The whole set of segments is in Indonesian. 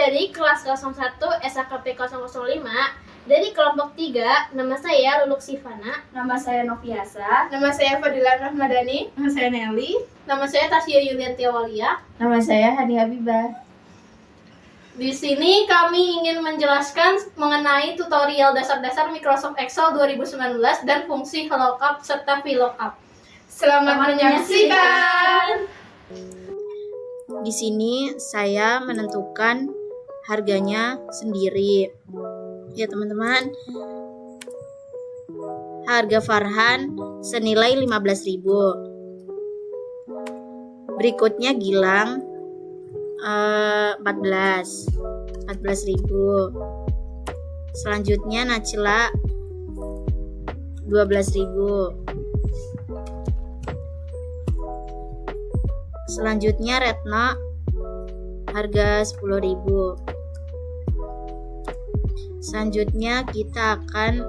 dari kelas 01 SAKP 005 dari kelompok 3. Nama saya Luluk Sivana. Nama saya Noviasa. Nama saya Fadilan Rahmadani. Nama saya Nelly. Nama saya Tasya Yulianti Walia. Nama saya Hani Habibah. Di sini kami ingin menjelaskan mengenai tutorial dasar-dasar Microsoft Excel 2019 dan fungsi lookup serta VLOOKUP. Selamat menyaksikan. Di sini saya menentukan harganya sendiri. Ya teman-teman, harga Farhan senilai 15.000. Berikutnya Gilang 14.000. Selanjutnya Nacila 12.000. Selanjutnya Retno harga 10.000. Selanjutnya kita akan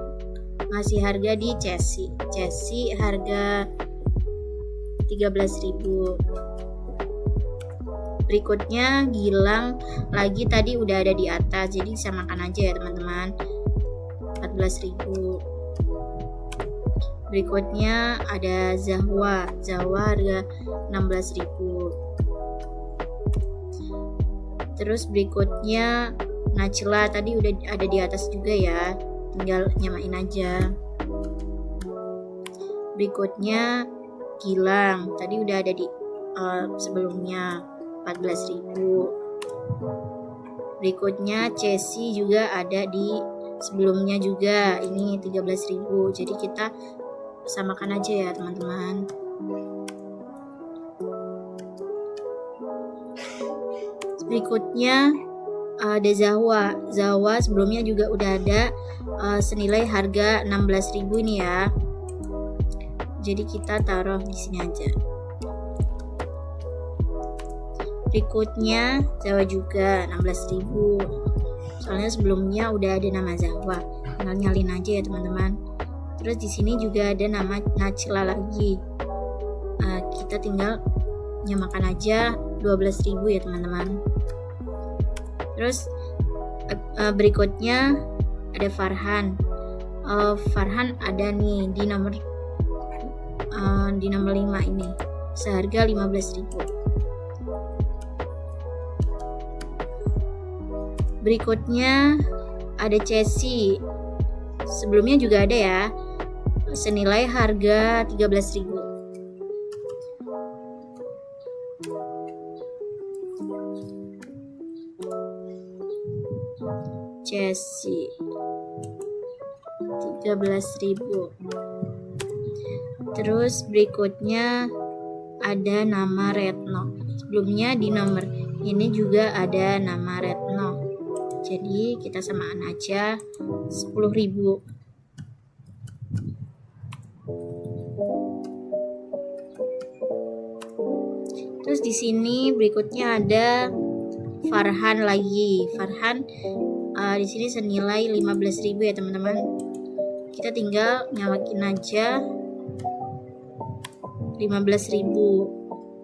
ngasih harga di Cesi. Cesi harga 13.000. Berikutnya Gilang lagi tadi udah ada di atas, jadi samakan aja ya teman-teman. 14.000. Berikutnya ada Zahwa harga 16.000. Terus berikutnya Nacila tadi udah ada di atas juga ya, tinggal nyamain aja. Berikutnya Gilang tadi udah ada di sebelumnya 14.000. Berikutnya Cesi juga ada di sebelumnya juga, ini 13.000. Jadi kita samakan aja ya teman-teman. Berikutnya ada Zahwa sebelumnya juga udah ada senilai harga 16.000 ini ya. Jadi kita taruh di sini aja. Berikutnya Zahwa juga 16.000. Soalnya sebelumnya udah ada nama Zahwa. Tinggal nyalin aja ya teman-teman. Terus di sini juga ada nama Nacila lagi. Kita tinggal nyamakan aja 12.000 ya teman-teman. Terus berikutnya ada Farhan. Farhan ada nih di nomor 5 ini, seharga 15.000. Berikutnya ada Cesi. Sebelumnya juga ada ya, senilai harga 13.000. Cesi 13.000. Terus berikutnya ada nama Retno. Sebelumnya di nomor ini juga ada nama Retno. Jadi kita samaan aja 10.000. Terus di sini berikutnya ada Farhan lagi. Farhan di sini senilai 15.000 ya teman-teman. Kita tinggal nyalakin aja 15.000.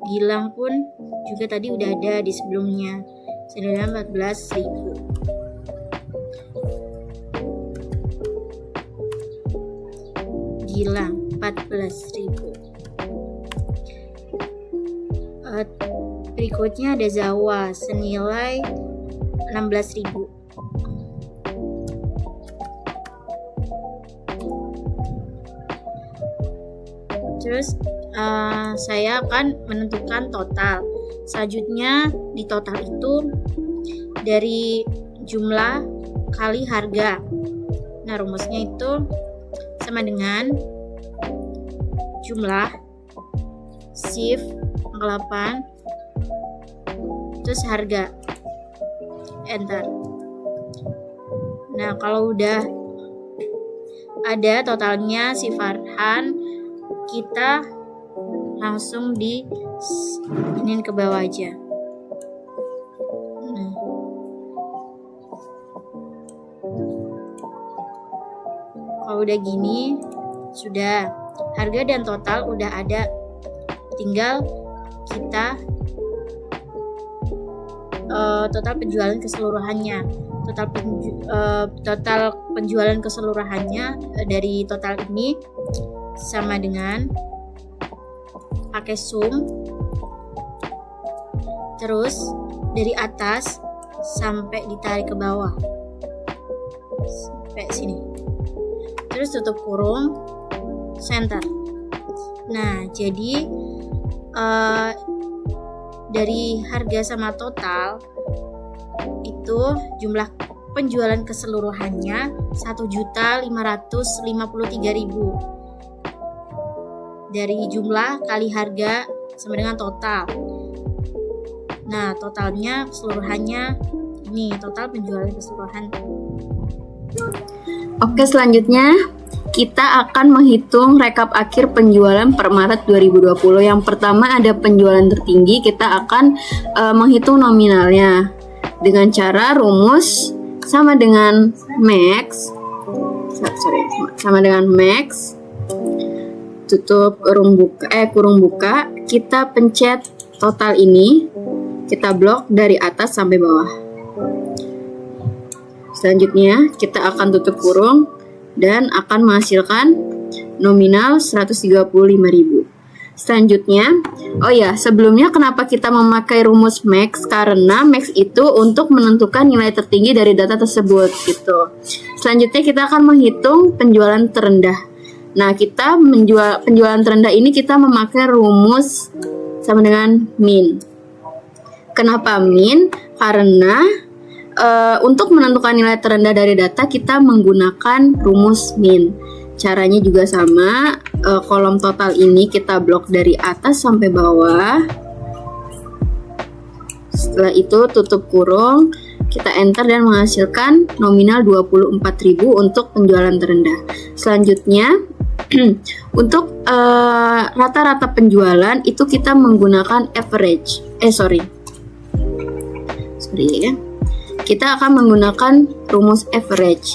Gilang pun juga tadi udah ada di sebelumnya, senilai 14.000. Gilang 14.000. Berikutnya ada Zahwa senilai 16.000. Terus saya akan menentukan total. Selanjutnya di total itu dari jumlah kali harga. Nah rumusnya itu sama dengan jumlah shift angka 8 terus harga, enter. Nah kalau udah ada totalnya si Farhan, kita langsung di ini ke bawah aja. Kalau udah gini, sudah harga dan total udah ada, tinggal kita total penjualan keseluruhannya. Total penjualan keseluruhannya dari total ini sama dengan pakai sum, terus dari atas sampai ditarik ke bawah sampai sini, terus tutup kurung, center. Nah, jadi dari harga sama total itu jumlah penjualan keseluruhannya 1.553.000 dari jumlah kali harga sama dengan total. Nah, totalnya keseluruhannya ini total penjualan keseluruhan. Oke, selanjutnya kita akan menghitung rekap akhir penjualan per Maret 2020. Yang pertama ada penjualan tertinggi, kita akan menghitung nominalnya dengan cara rumus sama dengan max. Sama dengan max. Tutup kurung buka, kita pencet total ini, kita blok dari atas sampai bawah. Selanjutnya kita akan tutup kurung dan akan menghasilkan nominal 135.000. Selanjutnya, sebelumnya kenapa kita memakai rumus max? Karena max itu untuk menentukan nilai tertinggi dari data tersebut gitu. Selanjutnya kita akan menghitung penjualan terendah. Nah, kita penjualan terendah ini kita memakai rumus sama dengan min. Kenapa min? Karena untuk menentukan nilai terendah dari data kita menggunakan rumus min. Caranya juga sama, kolom total ini kita blok dari atas sampai bawah. Setelah itu tutup kurung, kita enter dan menghasilkan nominal 24.000 untuk penjualan terendah. Selanjutnya untuk rata-rata penjualan itu kita menggunakan average. Kita akan menggunakan rumus average.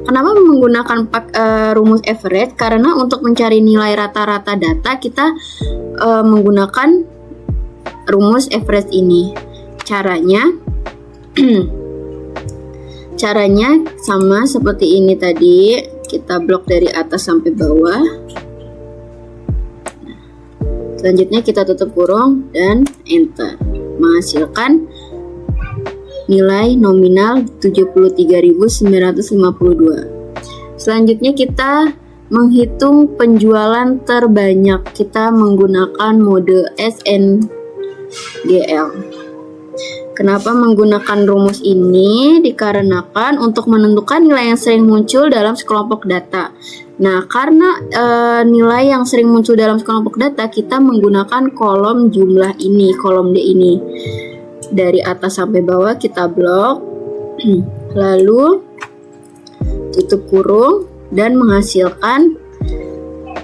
Kenapa menggunakan rumus average? Karena untuk mencari nilai rata-rata data kita menggunakan rumus average ini. Caranya sama seperti ini tadi, kita blok dari atas sampai bawah. Selanjutnya kita tutup kurung dan enter, menghasilkan nilai nominal 73.952. Selanjutnya kita menghitung penjualan terbanyak. Kita menggunakan mode SNGL. Kenapa menggunakan rumus ini? Dikarenakan untuk menentukan nilai yang sering muncul dalam sekelompok data. Nah, karena nilai yang sering muncul dalam sekelompok data, kita menggunakan kolom jumlah ini, kolom D ini. Dari atas sampai bawah kita blok, lalu tutup kurung dan menghasilkan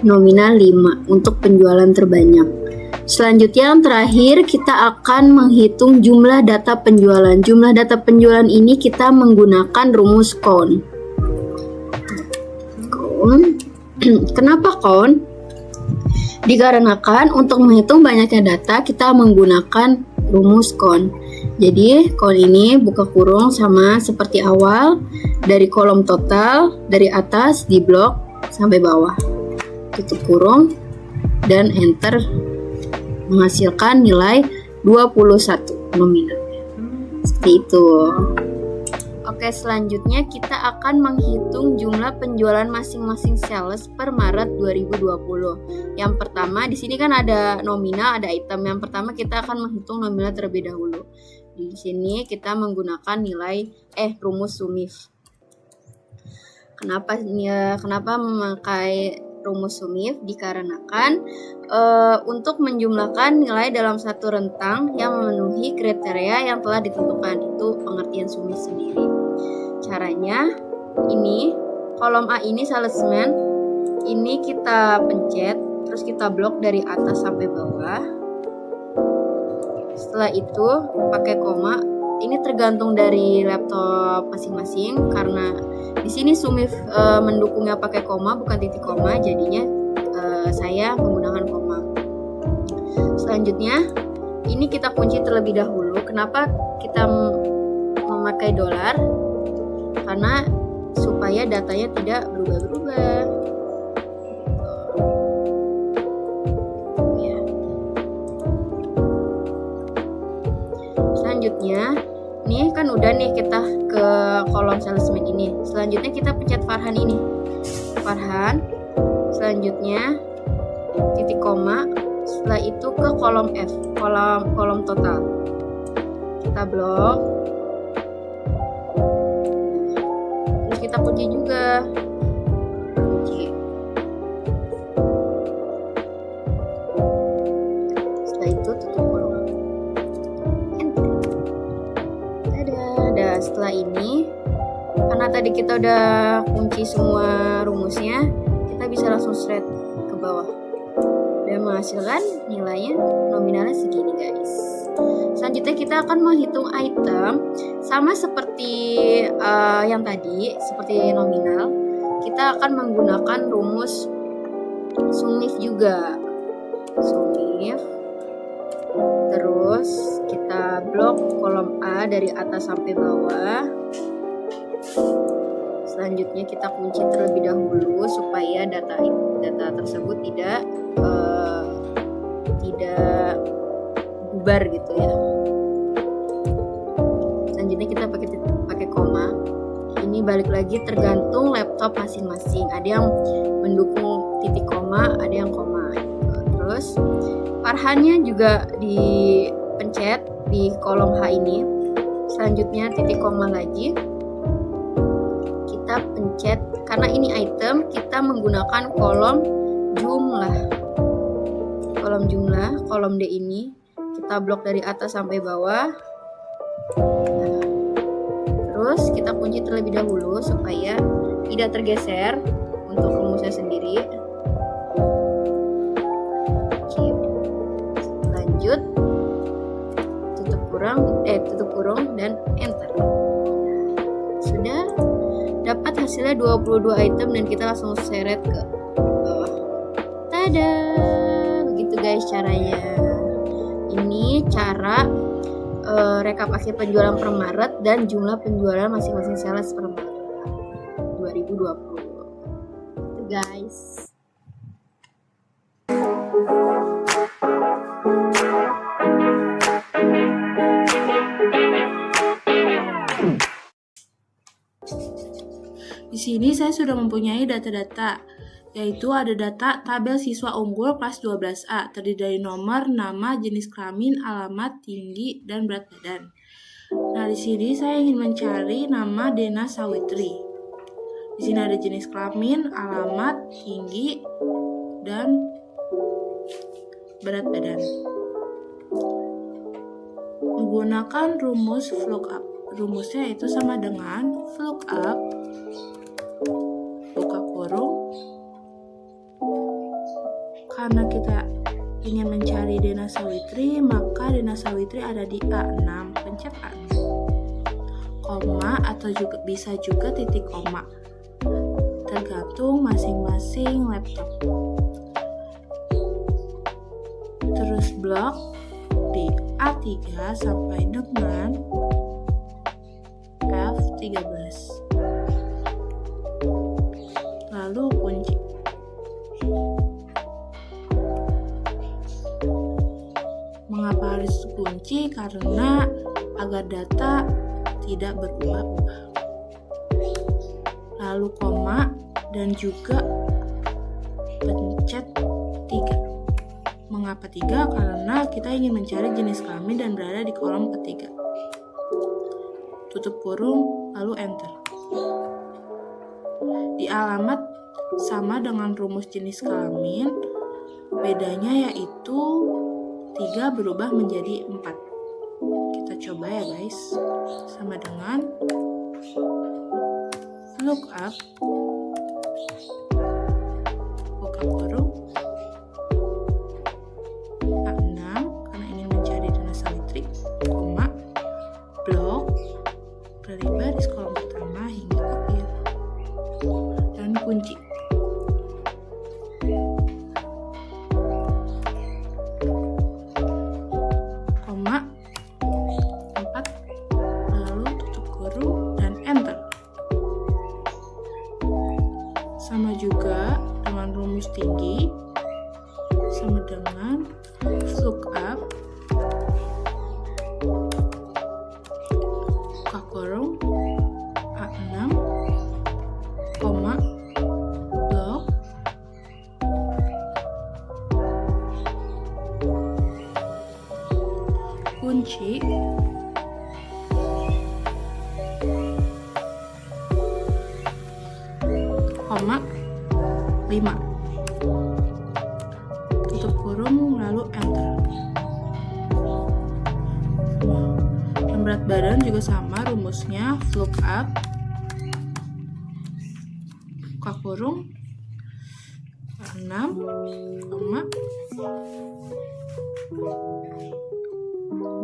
nominal 5 untuk penjualan terbanyak. Selanjutnya yang terakhir kita akan menghitung jumlah data penjualan. Jumlah data penjualan ini kita menggunakan rumus count. Kenapa count? Dikarenakan untuk menghitung banyaknya data kita menggunakan rumus count. Jadi count ini buka kurung sama seperti awal, dari kolom total dari atas di blok sampai bawah. Tutup kurung dan enter, menghasilkan nilai 21 nominalnya. Seperti itu. Oke, selanjutnya kita akan menghitung jumlah penjualan masing-masing sales per Maret 2020. Yang pertama, di sini kan ada nominal, ada item. Yang pertama kita akan menghitung nominal terlebih dahulu. Di sini kita menggunakan rumus SUMIF. Kenapa memakai rumus SUMIF? Dikarenakan untuk menjumlahkan nilai dalam satu rentang yang memenuhi kriteria yang telah ditentukan. Itu pengertian SUMIF sendiri. Caranya ini, kolom A ini salesman, ini kita pencet, terus kita blok dari atas sampai bawah. Setelah itu pakai koma. Ini tergantung dari laptop masing-masing, karena di sini SUMIF mendukungnya pakai koma bukan titik koma, jadinya saya menggunakan koma. Selanjutnya, ini kita kunci terlebih dahulu. Kenapa kita memakai dolar? Karena supaya datanya tidak berubah-ubah. Ya. Selanjutnya, ini kan udah nih kita ke kolom salesman ini. Selanjutnya kita pencet Farhan ini. Farhan. Selanjutnya titik koma. Setelah itu ke kolom F, kolom total. Kita blok. Terus kita kunci juga. Kunci. Setelah itu tutup kurung. Enter. Dadah. Setelah ini, karena tadi kita udah kunci semua rumusnya, kita bisa langsung straight ke bawah dan menghasilkan nilainya nominalnya segini guys. Selanjutnya kita akan menghitung item sama seperti yang tadi, seperti nominal. Kita akan menggunakan rumus SUMIF juga. SUMIF. Terus kita blok kolom A dari atas sampai bawah. Selanjutnya kita kunci terlebih dahulu supaya data tersebut tidak bubar gitu ya. Selanjutnya kita pakai koma. Ini balik lagi tergantung laptop masing-masing. Ada yang mendukung titik koma, ada yang koma. Gitu. Terus Farhannya juga dipencet di kolom H ini. Selanjutnya titik koma lagi. Kita pencet, karena ini item, kita menggunakan kolom jumlah. Kolom D ini kita blok dari atas sampai bawah. Nah, terus kita kunci terlebih dahulu supaya tidak tergeser untuk rumusnya sendiri. Oke. Lanjut, tutup kurung dan enter. Sudah dapat hasilnya 22 item dan kita langsung seret ke bawah. Tada! Begitu guys caranya. Ini cara rekap akhir penjualan per Maret dan jumlah penjualan masing-masing sales per Maret 2020. Itu guys. Di sini saya sudah mempunyai data-data, yaitu ada data tabel siswa unggul kelas 12A, terdiri dari nomor, nama, jenis kelamin, alamat, tinggi, dan berat badan. Nah, di sini saya ingin mencari nama Dena Sawitri. Di sini ada jenis kelamin, alamat, tinggi, dan berat badan. Menggunakan rumus VLOOKUP. Rumusnya itu sama dengan VLOOKUP buka kurung. Karena kita ingin mencari Dena Sawitri, maka Dena Sawitri ada di A6, pencet A6. Koma atau juga bisa juga titik koma, tergantung masing-masing laptop. Terus blok di A3 sampai dengan F13. Lalu kunci. Mengapa harus kunci? Karena agar data tidak berubah-ubah. Lalu koma dan juga pencet 3. Mengapa 3? Karena kita ingin mencari jenis kelamin dan berada di kolom ketiga. Tutup kurung, lalu enter. Di alamat sama dengan rumus jenis kelamin, bedanya yaitu 3 berubah menjadi 4. Kita coba ya guys. Sama dengan lookup buka kurung A6 karena ingin mencari Dena Sawitri, koma, blok dari baris kolom pertama hingga akhir dan kunci. kunci koma 5, tutup kurung lalu enter. Dan berat badan juga sama rumusnya, lookup buka kurung 6,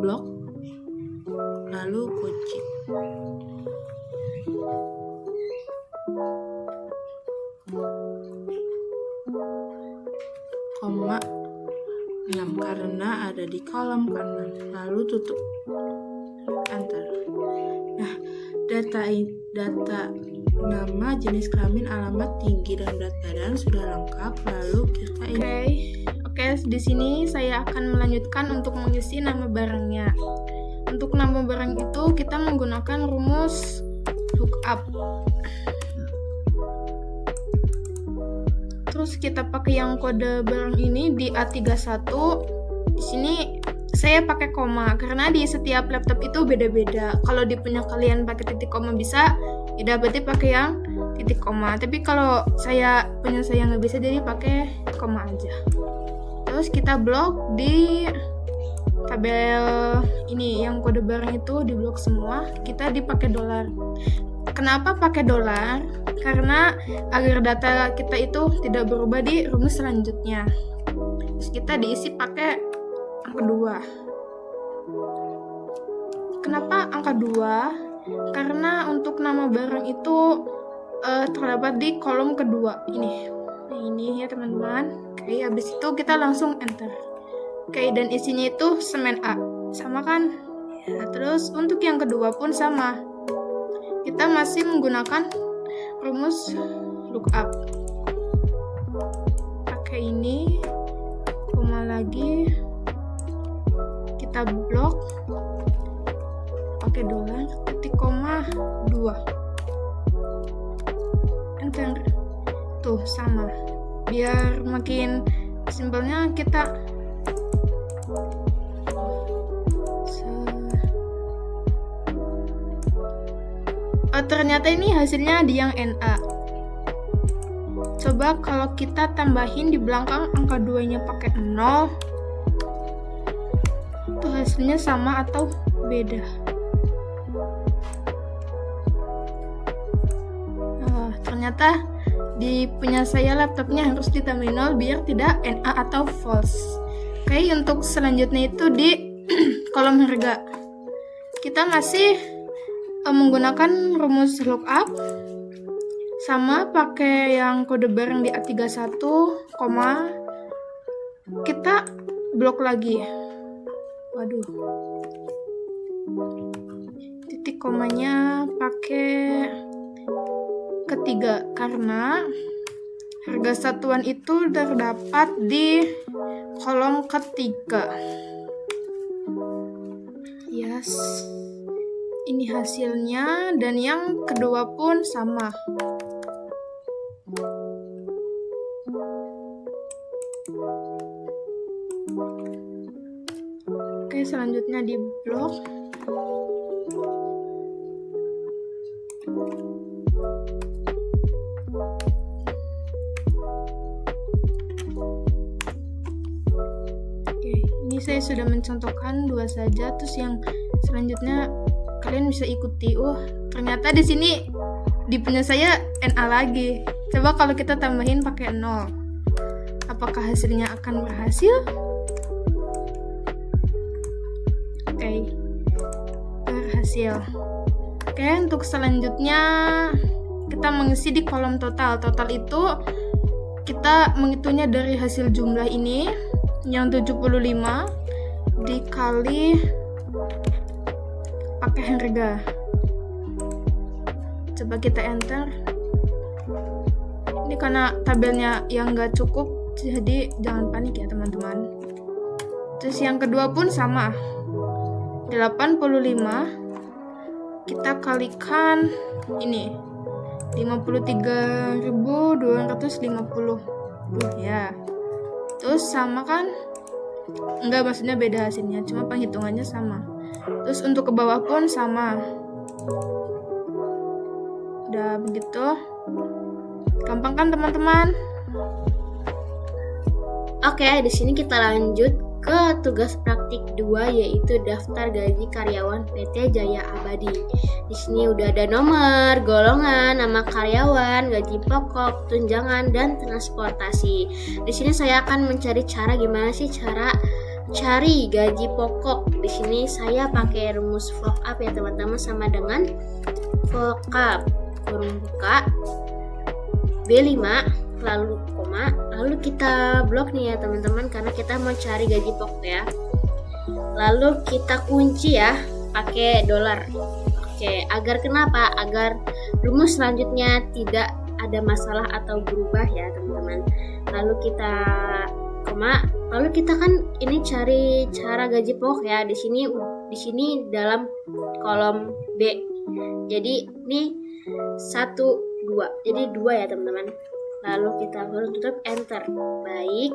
blok lalu kunci. Koma 6 karena ada di kolom kanan, lalu tutup enter. Nah, data nama, jenis kelamin, alamat, tinggi, dan berat badan sudah lengkap. Lalu kita Oke, di sini saya akan melanjutkan untuk mengisi nama barangnya. Untuk nama barang itu kita menggunakan rumus lookup. Terus kita pakai yang kode barang ini di A31. Di sini saya pakai koma karena di setiap laptop itu beda-beda. Kalau di punya kalian pakai titik koma bisa, ya berarti pakai yang titik koma. Tapi kalau punya saya nggak bisa, jadi pakai koma aja. Terus kita blok di tabel ini, yang kode barang itu diblok semua. Kita dipakai dolar. Kenapa pakai dolar? Karena agar data kita itu tidak berubah di rumus selanjutnya. Terus kita diisi pakai angka 2. Kenapa angka 2? Karena untuk nama barang itu terdapat di kolom kedua ini. Nah, ini ya teman-teman. Oke, habis itu kita langsung enter. Oke, dan isinya itu semen A. Sama kan? Ya, terus untuk yang kedua pun sama. Kita masih menggunakan rumus lookup. Pakai ini, koma lagi. Kita blok. Pakai dolar, titik koma 2. Enter. Tuh, sama. Biar makin simpelnya kita ternyata ini hasilnya di yang NA. Coba kalau kita tambahin di belakang angka 2-nya pakai 0, itu hasilnya sama atau beda? Ternyata di punya saya laptopnya harus ditambahin 0 biar tidak NA atau false. Oke, untuk selanjutnya itu di kolom harga. Kita masih menggunakan rumus lookup, sama pakai yang kode barang di A31, koma, kita blok lagi. Waduh, titik komanya pakai ketiga karena harga satuan itu terdapat di kolom ketiga. Yes, ini hasilnya, dan yang kedua pun sama. Oke, selanjutnya di blok. Oke, ini saya sudah mencontohkan 2 saja, terus yang selanjutnya kalian bisa ikuti. Ternyata di sini di punya saya NA lagi. Coba kalau kita tambahin pakai 0, apakah hasilnya akan berhasil? Oke, berhasil. Oke, untuk selanjutnya kita mengisi di kolom total. Total itu kita menghitungnya dari hasil jumlah ini yang 75 dikali pakai harga. Coba kita enter. Ini karena tabelnya yang nggak cukup, jadi jangan panik ya teman-teman. Terus yang kedua pun sama, 85 kita kalikan ini 53.250 ya. Terus sama kan Enggak, maksudnya beda hasilnya, cuma penghitungannya sama. Terus untuk ke bawah pun sama. Udah begitu. Gampang kan teman-teman? Oke, di sini kita lanjut ke tugas praktik 2 yaitu daftar gaji karyawan PT Jaya Abadi. Di sini udah ada nomor, golongan, nama karyawan, gaji pokok, tunjangan, dan transportasi. Di sini saya akan mencari cara gimana sih cara cari gaji pokok. Di sini saya pakai rumus VLOOKUP ya teman-teman, sama dengan VLOOKUP kurung buka B5 lalu koma, lalu kita blok nih ya teman-teman karena kita mau cari gaji pokok ya. Lalu kita kunci ya pakai $. Oke, agar kenapa? Agar rumus selanjutnya tidak ada masalah atau berubah ya teman-teman. Lalu kita koma, lalu kita kan ini cari cara gaji pokok ya. Di sini dalam kolom B. Jadi ini 1 2. Jadi 2 ya teman-teman. Lalu kita baru tutup enter. Baik.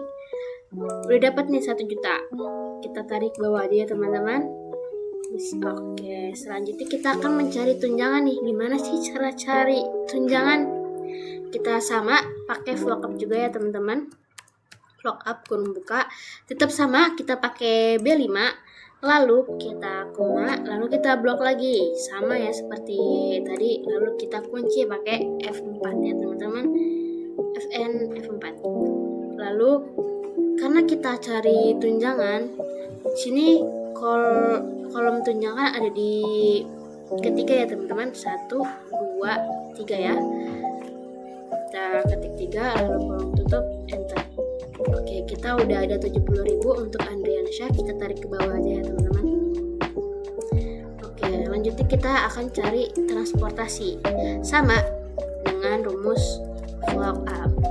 Udah dapat nih 1 juta. Kita tarik bawah aja ya teman-teman. Oke, selanjutnya kita akan mencari tunjangan nih. Gimana sih cara cari tunjangan? Kita sama pakai VLOOKUP juga ya teman-teman. VLOOKUP kurung buka. Tetap sama, kita pakai B5. Lalu kita koma, lalu kita blok lagi. Sama ya seperti tadi. Lalu kita kunci pakai F4 ya teman-teman. F4. Lalu karena kita cari tunjangan, sini kolom tunjangan ada di ketiga ya teman-teman. 1 2 3 ya. Kita ketik 3 lalu kolom tutup enter. Oke, kita udah ada 70.000 untuk Andriansyah. Kita tarik ke bawah aja ya teman-teman. Oke, lanjutnya kita akan cari transportasi sama dengan rumus VLOOKUP.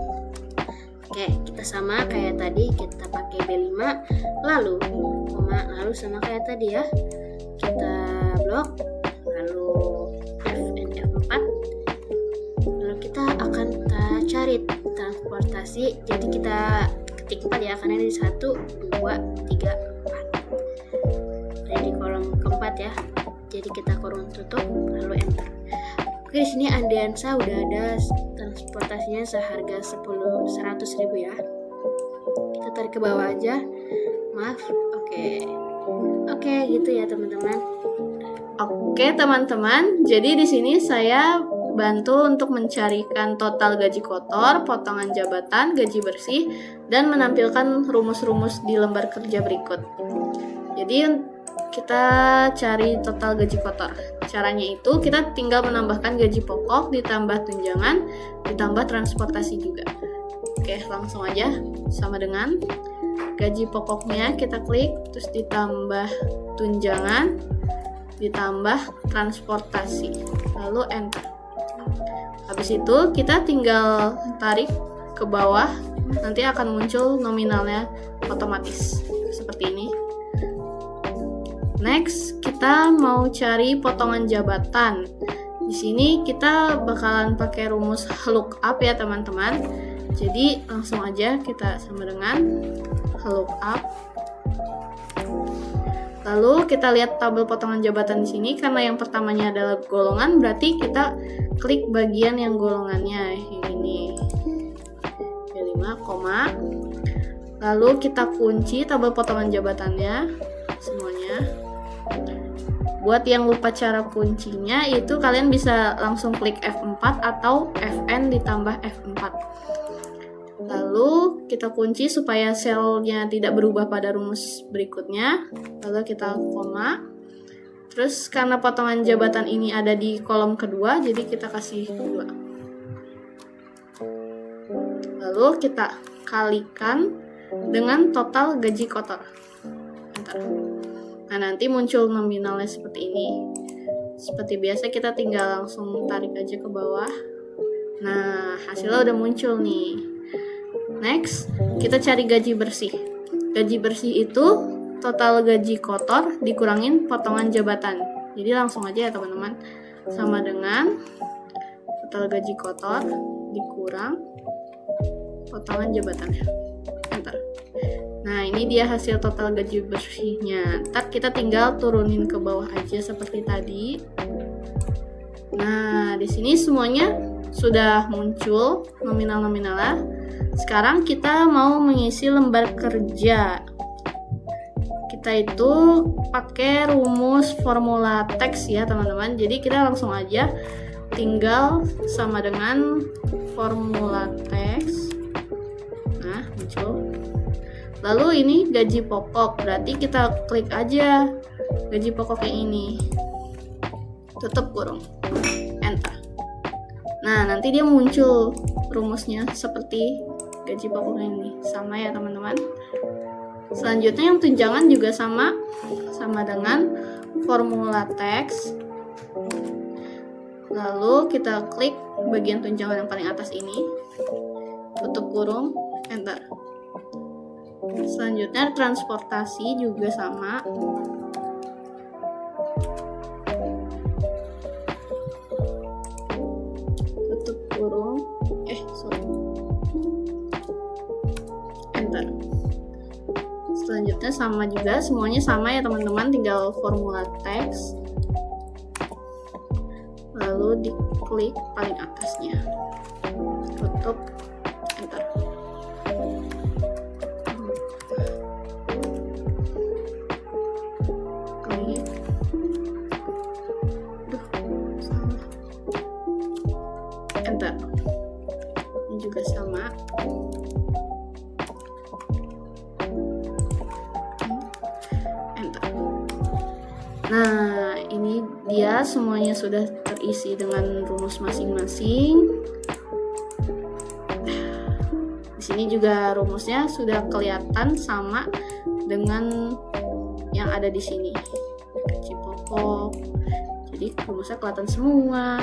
Oke, kita sama kayak tadi, kita pakai B5 lalu koma, lalu sama kayak tadi ya, kita blok lalu F4. Lalu kita akan cari transportasi. Jadi kita ketik 4 ya karena ini 1 2 3 4. Ada di kolom keempat ya. Jadi kita kurung tutup lalu enter. Oke, di sini Andriansyah udah ada transportasinya seharga 100.000 ya. Kita tarik ke bawah aja. Maaf. Oke, gitu ya teman-teman. Oke teman-teman, jadi di sini saya bantu untuk mencarikan total gaji kotor, potongan jabatan, gaji bersih, dan menampilkan rumus-rumus di lembar kerja berikut. Jadi kita cari total gaji kotor. Caranya itu kita tinggal menambahkan gaji pokok, ditambah tunjangan, ditambah transportasi juga. Oke, langsung aja. Sama dengan gaji pokoknya kita klik, terus ditambah tunjangan, ditambah transportasi, lalu enter. Habis itu kita tinggal tarik ke bawah, nanti akan muncul nominalnya otomatis seperti ini. Next, kita mau cari potongan jabatan. Di sini kita bakalan pakai rumus lookup ya teman-teman. Jadi langsung aja kita sama dengan lookup. Lalu kita lihat tabel potongan jabatan di sini, karena yang pertamanya adalah golongan, berarti kita klik bagian yang golongannya ini. B5, koma. Lalu kita kunci tabel potongan jabatannya semuanya. Buat yang lupa cara kuncinya, itu kalian bisa langsung klik F4 atau Fn ditambah F4. Lalu kita kunci supaya selnya tidak berubah pada rumus berikutnya. Lalu kita koma. Terus karena potongan jabatan ini ada di kolom kedua, jadi kita kasih 2. Lalu kita kalikan dengan total gaji kotor. Bentar. Nah, nanti muncul nominalnya seperti ini. Seperti biasa kita tinggal langsung tarik aja ke bawah. Nah, hasilnya udah muncul nih. Next, kita cari gaji bersih. Gaji bersih itu total gaji kotor dikurangin potongan jabatan. Jadi langsung aja ya teman-teman. Sama dengan total gaji kotor dikurang potongan jabatannya. Bentar. Nah, ini dia hasil total gaji bersihnya. Ntar kita tinggal turunin ke bawah aja seperti tadi. Nah, di sini semuanya sudah muncul nominal-nominalnya. Sekarang kita mau mengisi lembar kerja. Kita itu pakai rumus formula teks ya, teman-teman. Jadi kita langsung aja tinggal sama dengan formula teks. Nah, muncul. Lalu ini gaji pokok, berarti kita klik aja gaji pokok yang ini, tutup kurung, enter. Nah, nanti dia muncul rumusnya seperti gaji pokok ini, sama ya teman-teman. Selanjutnya yang tunjangan juga sama dengan formula teks. Lalu kita klik bagian tunjangan yang paling atas ini, tutup kurung, enter. Selanjutnya transportasi juga sama. Tutup kurung. Enter. Selanjutnya sama juga, semuanya sama ya teman-teman, tinggal formula teks. Lalu diklik paling atasnya. Tutup, enter. Enter. Ini juga sama. Enter. Nah, ini dia semuanya sudah terisi dengan rumus masing-masing. Di sini juga rumusnya sudah kelihatan sama dengan yang ada di sini. Gaji pokok. Jadi rumusnya kelihatan semua.